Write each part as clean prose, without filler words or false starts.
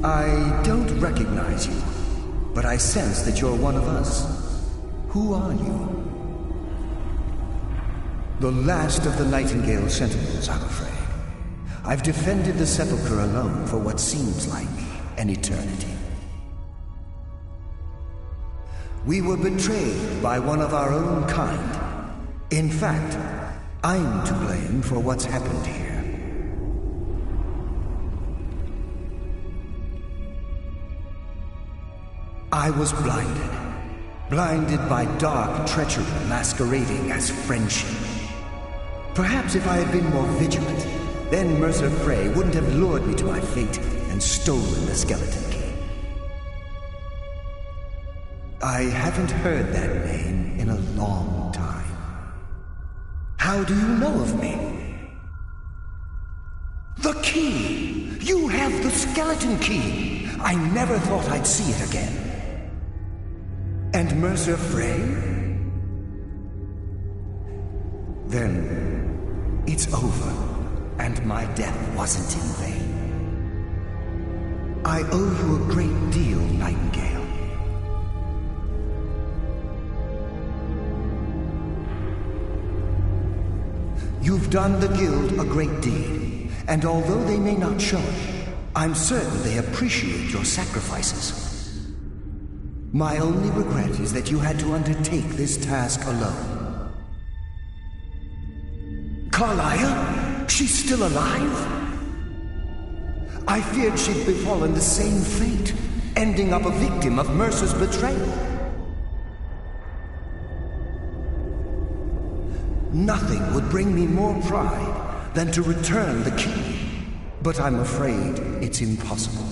I don't recognize you, but I sense that you're one of us. Who are you? The last of the Nightingale Sentinels, I'm afraid. I've defended the Sepulchre alone for what seems like an eternity. We were betrayed by one of our own kind. In fact, I'm to blame for what's happened here. I was blinded by dark treachery masquerading as friendship. Perhaps if I had been more vigilant, then Mercer Frey wouldn't have lured me to my fate and stolen the skeleton key. I haven't heard that name in a long time. How do you know of me? The key! You have the skeleton key! I never thought I'd see it again. And Mercer Frey? Then it's over, and my death wasn't in vain. I owe you a great deal, Nightingale. You've done the Guild a great deed, and although they may not show it, I'm certain they appreciate your sacrifices. My only regret is that you had to undertake this task alone. Carlia? She's still alive? I feared she'd befallen the same fate, ending up a victim of Mercer's betrayal. Nothing would bring me more pride than to return the key, but I'm afraid it's impossible.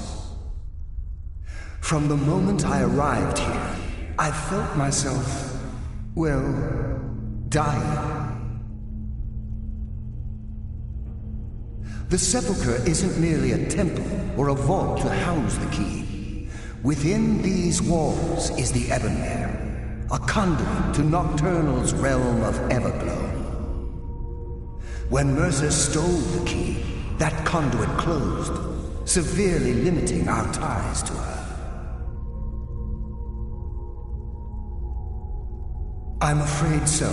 From the moment I arrived here, I felt myself, well, dying. The Sepulchre isn't merely a temple or a vault to house the key. Within these walls is the Ebonmere, a conduit to Nocturnal's realm of Everglow. When Mercer stole the key, that conduit closed, severely limiting our ties to her. I'm afraid so.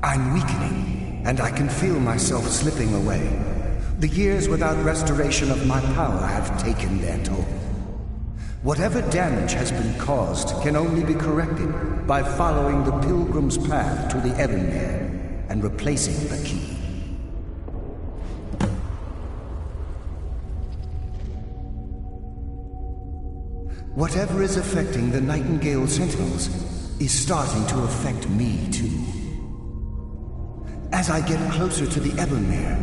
I'm weakening, and I can feel myself slipping away. The years without restoration of my power have taken their toll. Whatever damage has been caused can only be corrected by following the pilgrim's path to the Ebonmere and replacing the key. Whatever is affecting the Nightingale Sentinels is starting to affect me too. As I get closer to the Ebonmere,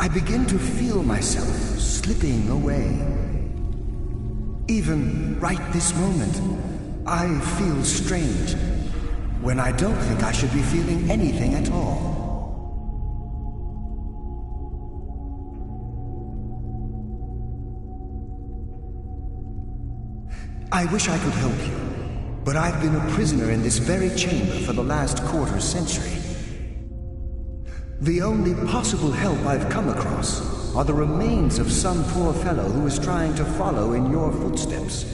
I begin to feel myself slipping away. Even right this moment, I feel strange, when I don't think I should be feeling anything at all. I wish I could help you, but I've been a prisoner in this very chamber for the last quarter century. The only possible help I've come across are the remains of some poor fellow who is trying to follow in your footsteps.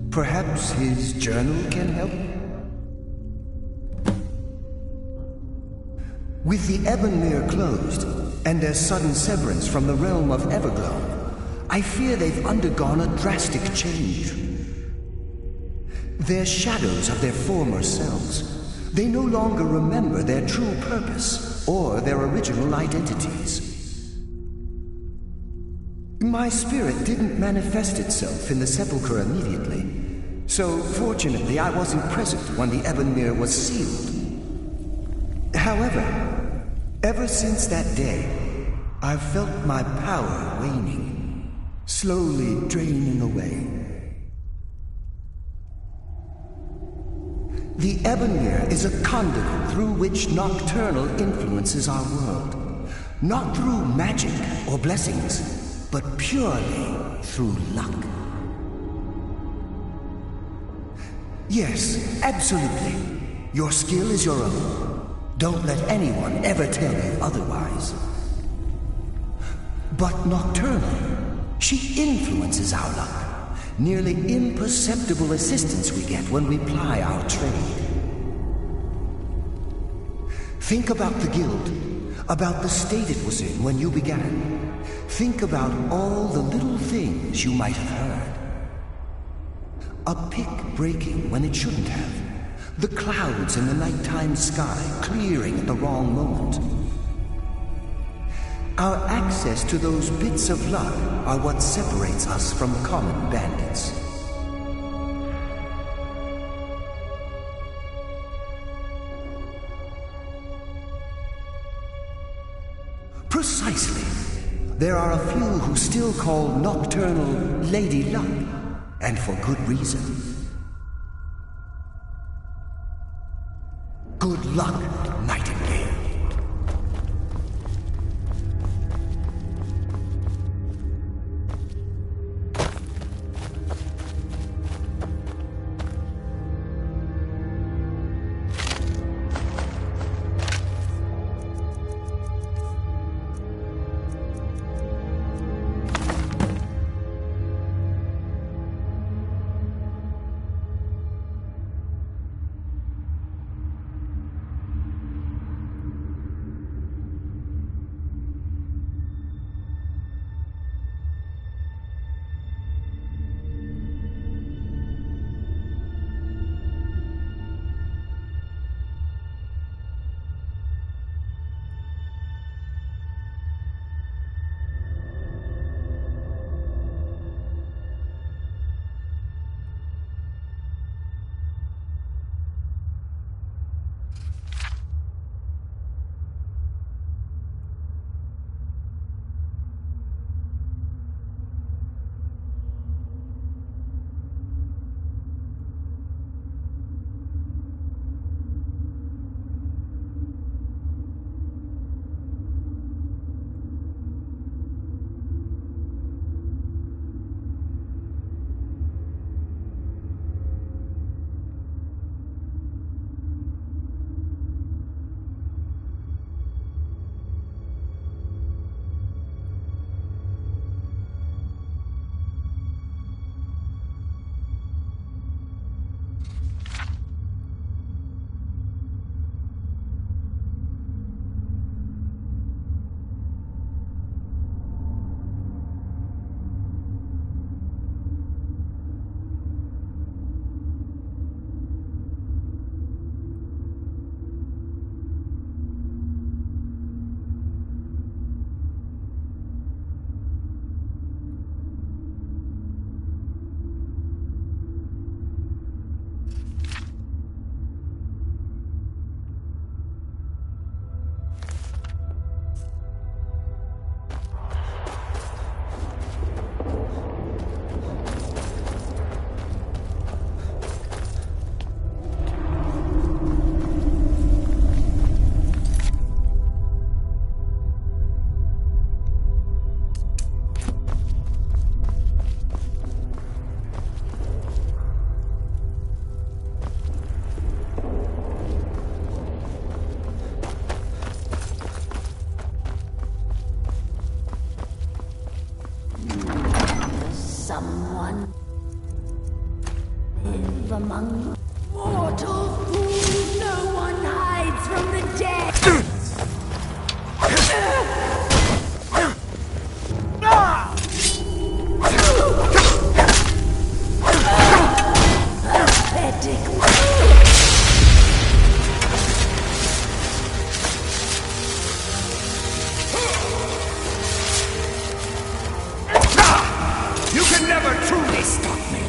Perhaps his journal can help? With the Ebonmere closed, and their sudden severance from the realm of Everglow, I fear they've undergone a drastic change. They're shadows of their former selves. They no longer remember their true purpose or their original identities. My spirit didn't manifest itself in the Sepulchre immediately, so fortunately I wasn't present when the Ebonmere was sealed. However, ever since that day, I've felt my power waning, slowly draining away. The Ebonmere is a conduit through which Nocturnal influences our world. Not through magic or blessings, but purely through luck. Yes, absolutely. Your skill is your own. Don't let anyone ever tell you otherwise. But Nocturnal, she influences our luck. nearly imperceptible assistance we get when we ply our trade. Think about the guild, about the state it was in when you began. Think about all the little things you might have heard. A pick breaking when it shouldn't have. The clouds in the nighttime sky clearing at the wrong moment. Our access to those bits of luck are what separates us from common bandits. Precisely. There are a few who still call Nocturnal Lady Luck, and for good reason. Good luck, Nightingale. Someone live among mortals who no one hides from the dead. Pathetic. You can never truly stop me!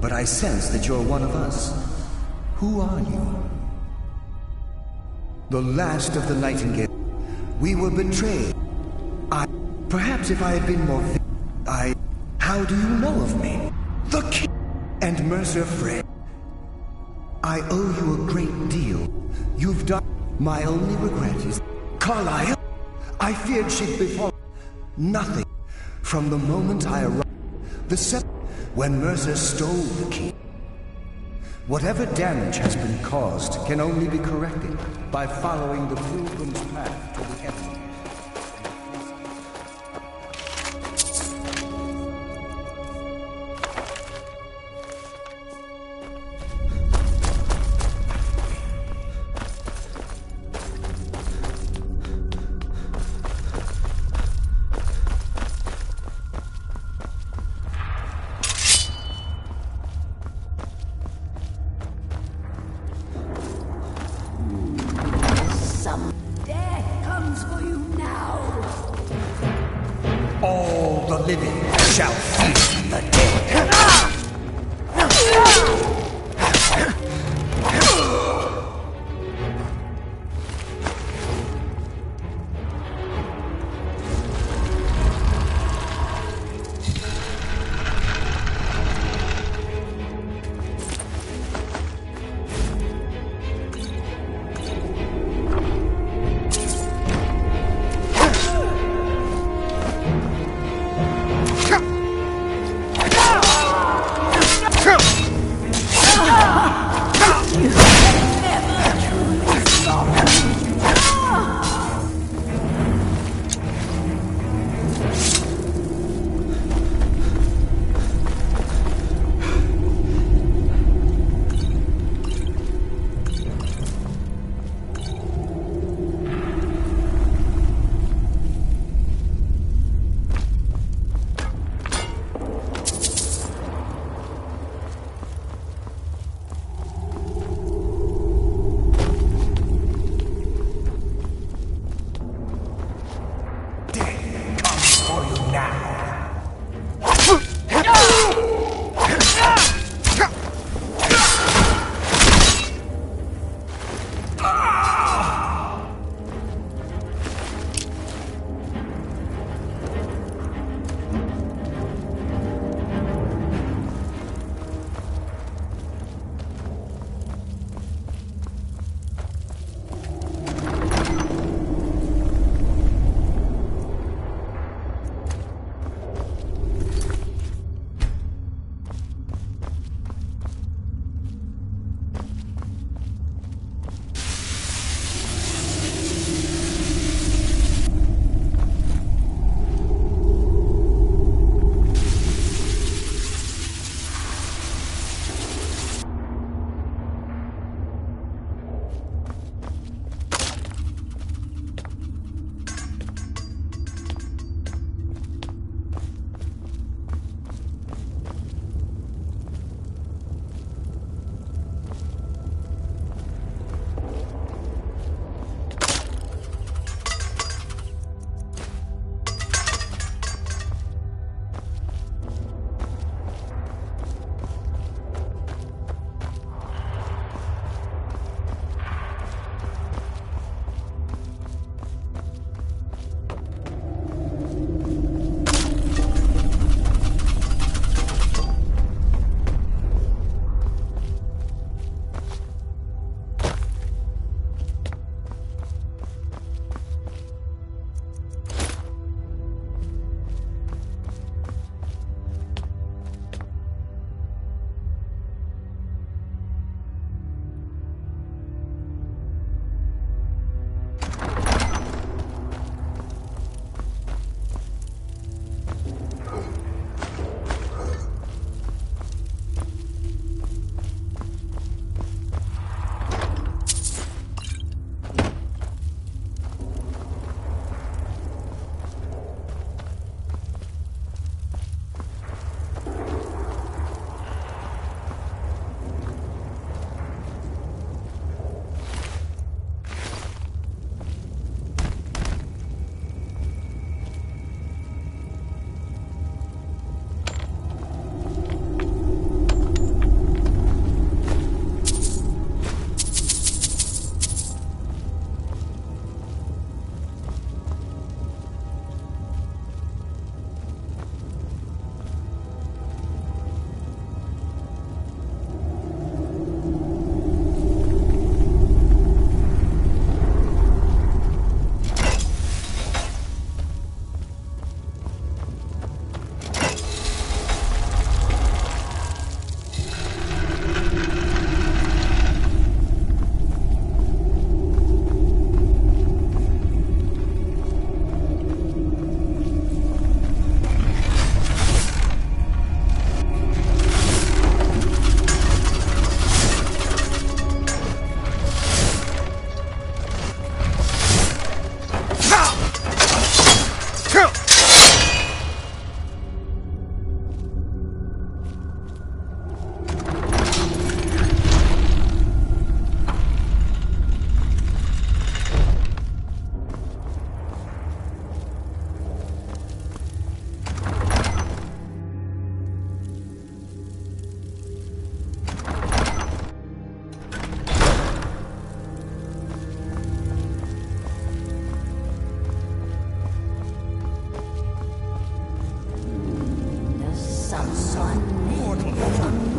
but I sense that you're one of us. Who are you? The last of the Nightingale. We were betrayed. Perhaps if I had been more How do you know of me? The king and Mercer Frey. I owe you a great deal. You've done... My only regret is... Carlyle? I feared she'd befall... Nothing. From the moment I arrived... When Mercer stole the key. Whatever damage has been caused can only be corrected by following the pilgrim's path to the enemy. Death comes for you now. All the living shall feed the dead.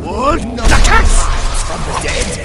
Would the cats from the dead?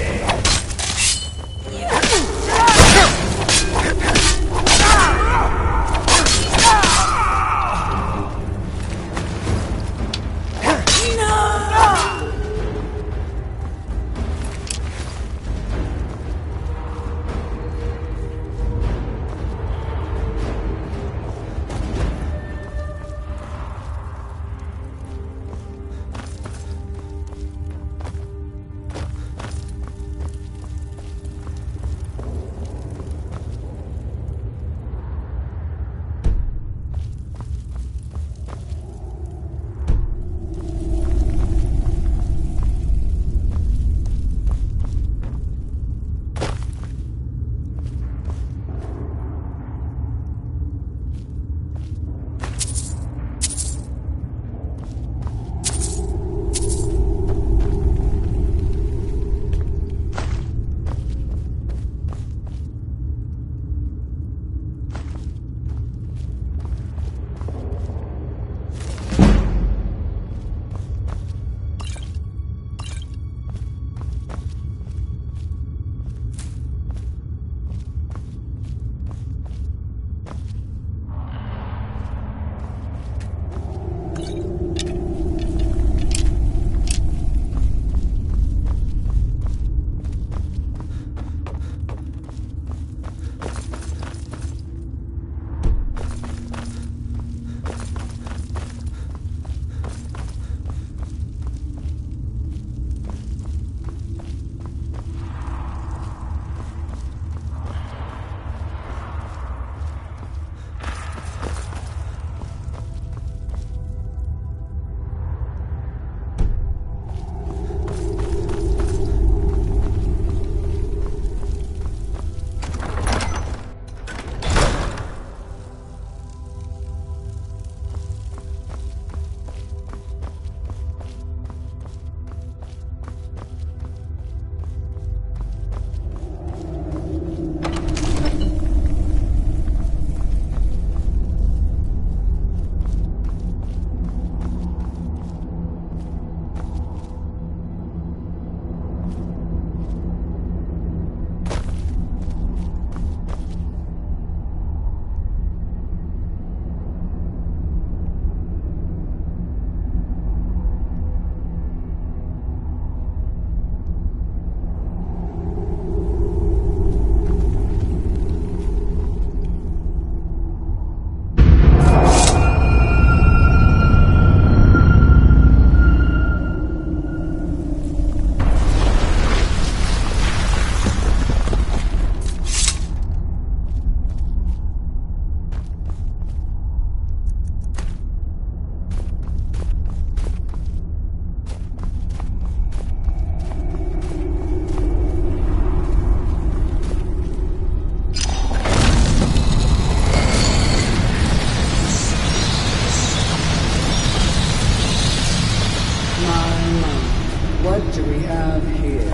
What do we have here?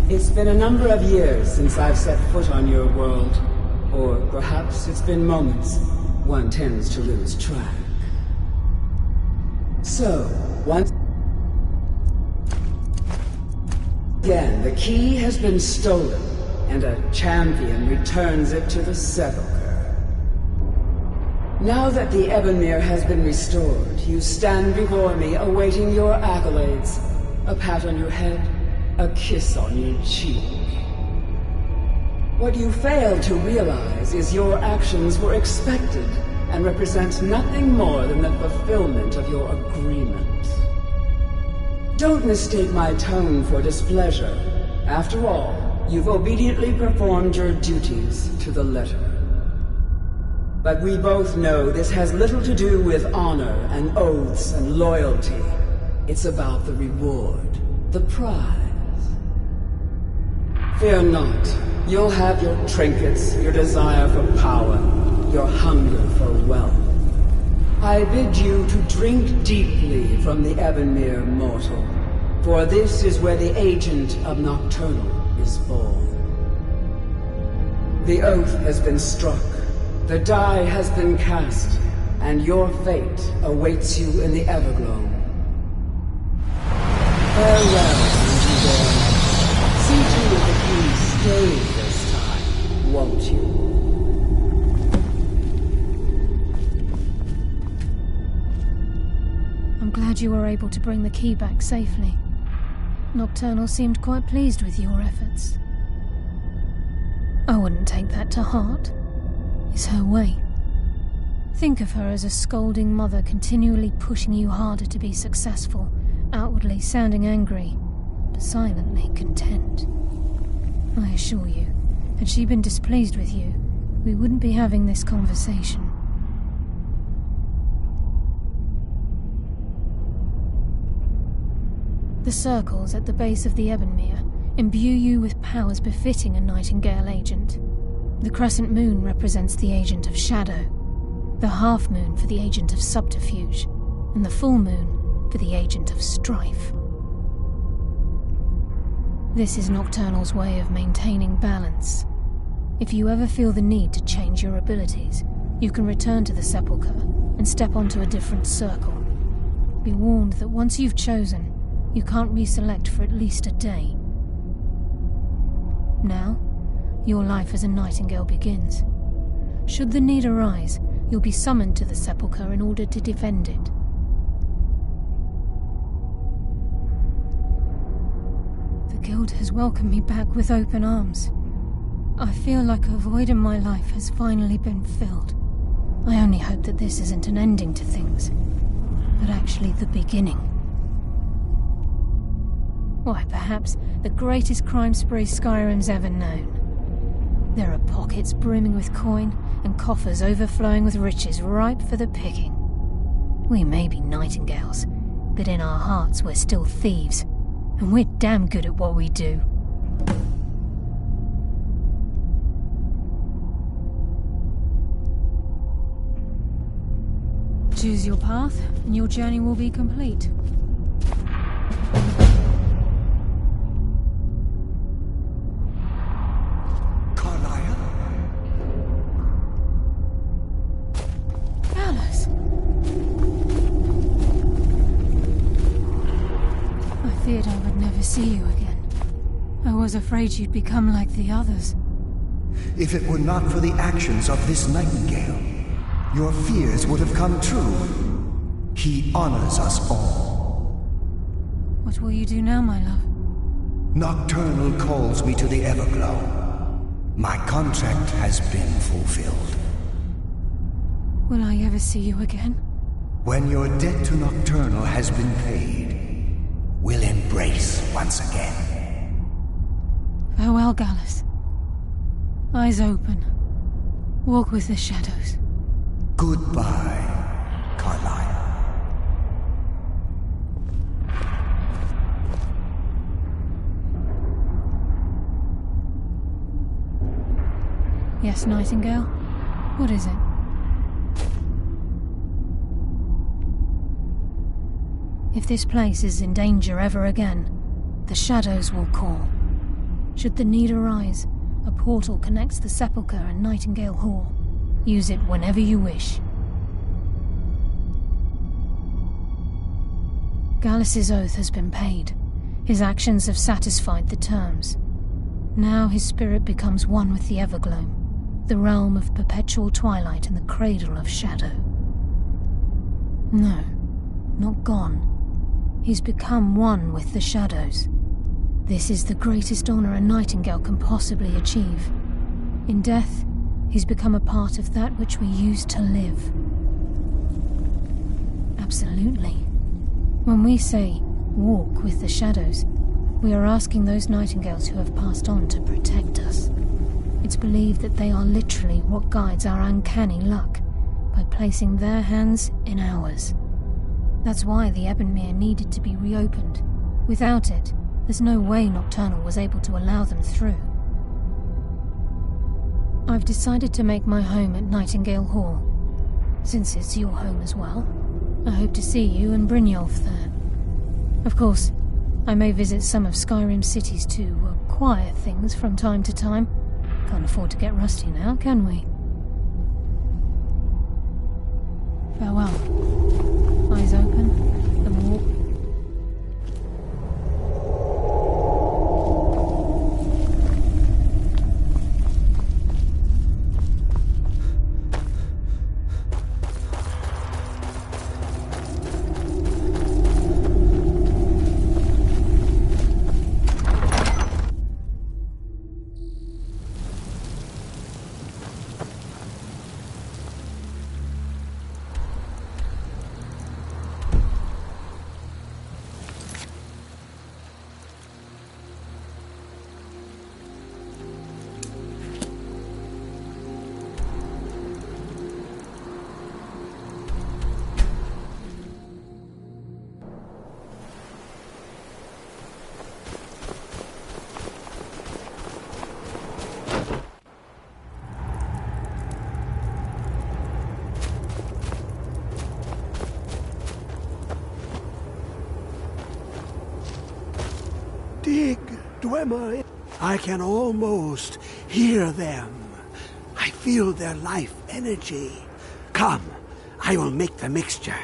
It's been a number of years since I've set foot on your world. Or perhaps it's been moments. One tends to lose track. So, once again, the key has been stolen, and a champion returns it to the sepulchre. Now that the Ebonmere has been restored, you stand before me awaiting your accolades. A pat on your head, a kiss on your cheek. What you fail to realize is your actions were expected and represent nothing more than the fulfillment of your agreement. Don't mistake my tone for displeasure. After all, you've obediently performed your duties to the letter. But we both know this has little to do with honor and oaths and loyalty. It's about the reward, the prize. Fear not. You'll have your trinkets, your desire for power, your hunger for wealth. I bid you to drink deeply from the Ebonmere mortal, for this is where the agent of Nocturnal is born. The oath has been struck, the die has been cast, and your fate awaits you in the Everglow. shave this time, won't you? I'm glad you were able to bring the key back safely. Nocturnal seemed quite pleased with your efforts. I wouldn't take that to heart. It's her way. Think of her as a scolding mother continually pushing you harder to be successful, outwardly sounding angry, but silently content. I assure you, had she been displeased with you, we wouldn't be having this conversation. The circles at the base of the Uhnngh imbue you with powers befitting a Nightingale agent. The crescent moon represents the agent of shadow, the half moon for the agent of subterfuge, and the full moon for the agent of strife. This is Nocturnal's way of maintaining balance. If you ever feel the need to change your abilities, you can return to the Sepulchre and step onto a different circle. Be warned that once you've chosen, you can't reselect for at least a day. Now, your life as a Nightingale begins. Should the need arise, you'll be summoned to the Sepulchre in order to defend it. The Guild has welcomed me back with open arms. I feel like a void in my life has finally been filled. I only hope that this isn't an ending to things, but actually the beginning. Why, perhaps the greatest crime spree Skyrim's ever known. There are pockets brimming with coin and coffers overflowing with riches ripe for the picking. We may be Nightingales, but in our hearts we're still thieves, and we're damn good at what we do. Choose your path, and your journey will be complete. I would never see you again. I was afraid you'd become like the others. If it were not for the actions of this Nightingale, your fears would have come true. He honors us all. What will you do now, my love? Nocturnal calls me to the Everglow. My contract has been fulfilled. Will I ever see you again? When your debt to Nocturnal has been paid, we'll embrace once again. Farewell, Gallus. Eyes open. Walk with the shadows. Goodbye, Carlyle. Yes, Nightingale? What is it? If this place is in danger ever again, the shadows will call. Should the need arise, a portal connects the Sepulchre and Nightingale Hall. Use it whenever you wish. Gallus's oath has been paid. His actions have satisfied the terms. Now his spirit becomes one with the Everglow, the realm of perpetual twilight and the cradle of shadow. No, not gone. He's become one with the shadows. This is the greatest honor a Nightingale can possibly achieve. In death, he's become a part of that which we used to live. Absolutely. When we say, walk with the shadows, we are asking those Nightingales who have passed on to protect us. It's believed that they are literally what guides our uncanny luck, by placing their hands in ours. That's why the Uhnngh needed to be reopened. Without it, there's no way Nocturnal was able to allow them through. I've decided to make my home at Nightingale Hall. Since it's your home as well, I hope to see you and Brynjolf there. Of course, I may visit some of Skyrim's cities to acquire things from time to time. Can't afford to get rusty now, can we? Farewell. Eyes open, and walk. dig, Dwemer. I can almost hear them. I feel their life energy. Come, I will make the mixture.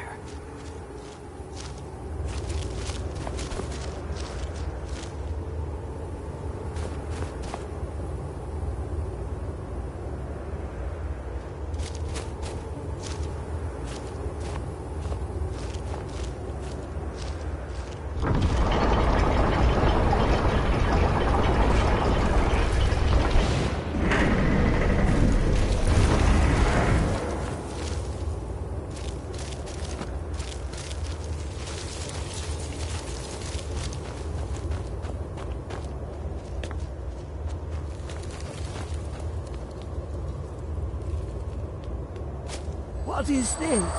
What is this?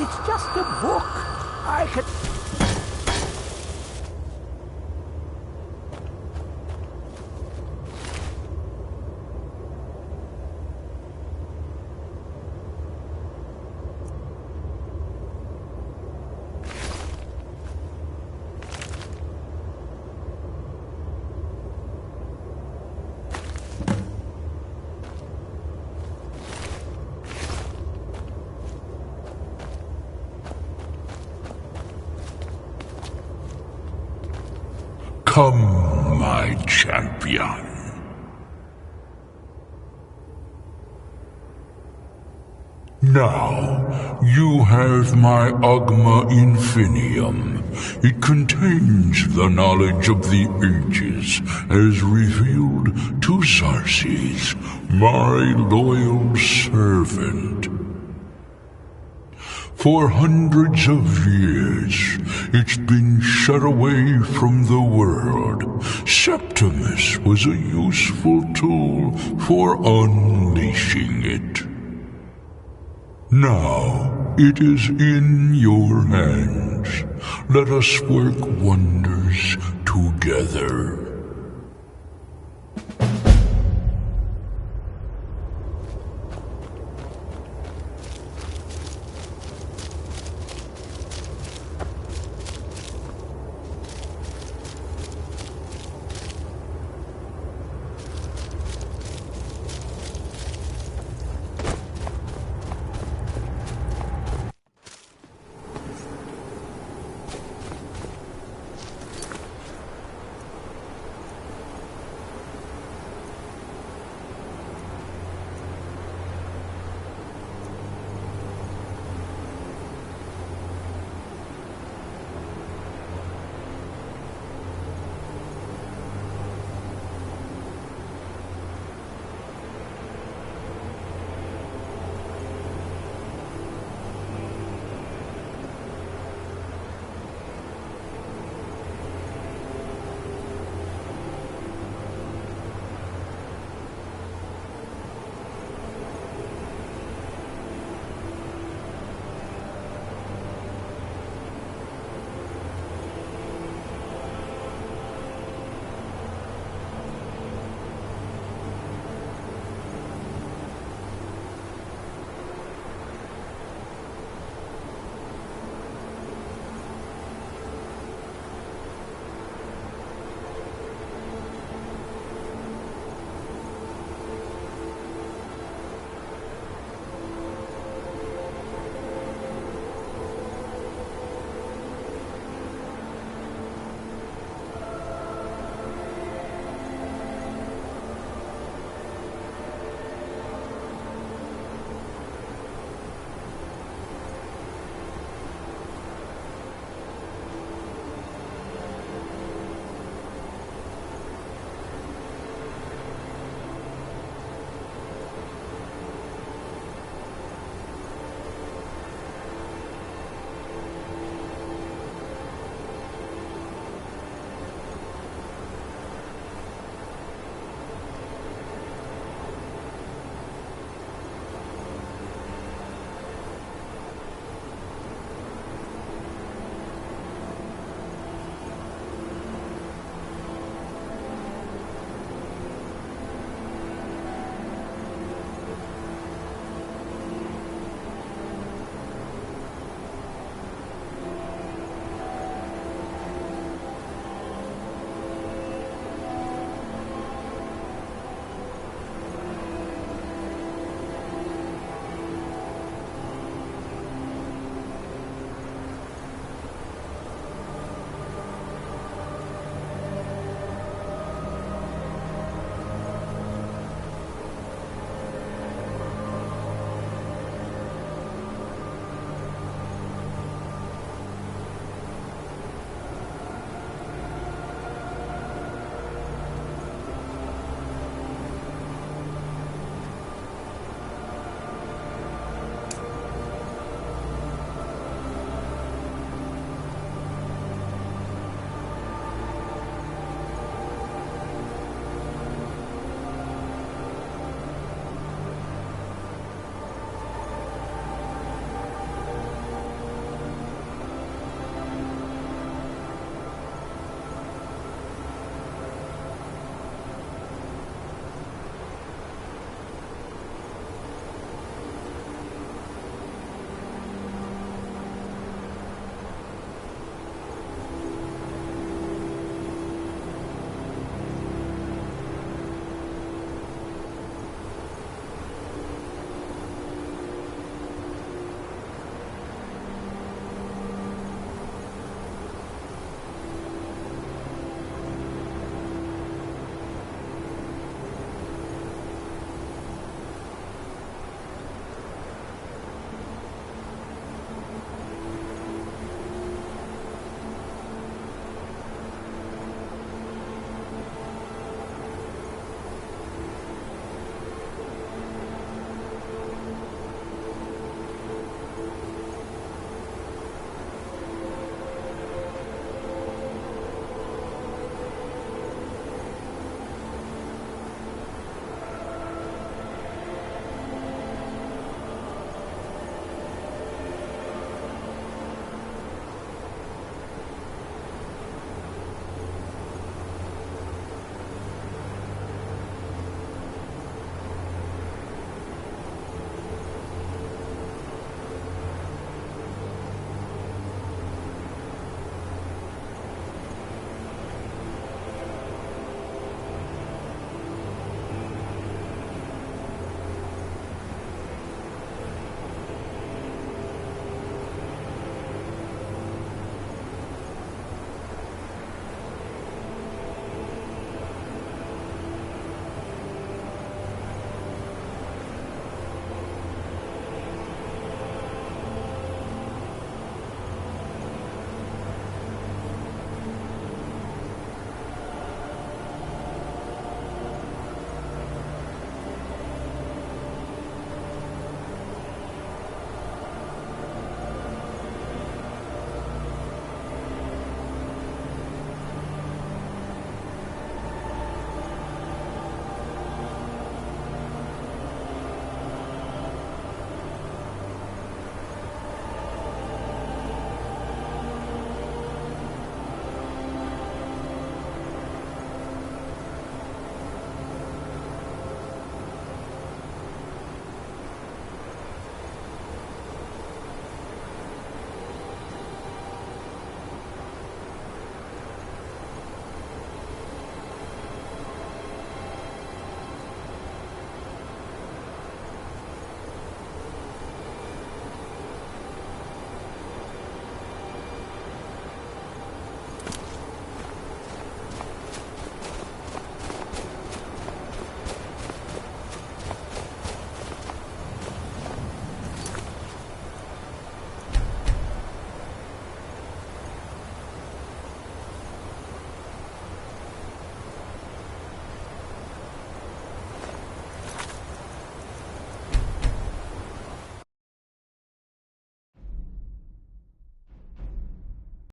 It's just a book. I can... Come, my champion. Now, you have my Uhnngh Infinium. It contains the knowledge of the ages as revealed to Xarxes, my loyal servant. For hundreds of years, it's been shut away from the world. Septimus was a useful tool for unleashing it. Now, it is in your hands. Let us work wonders together.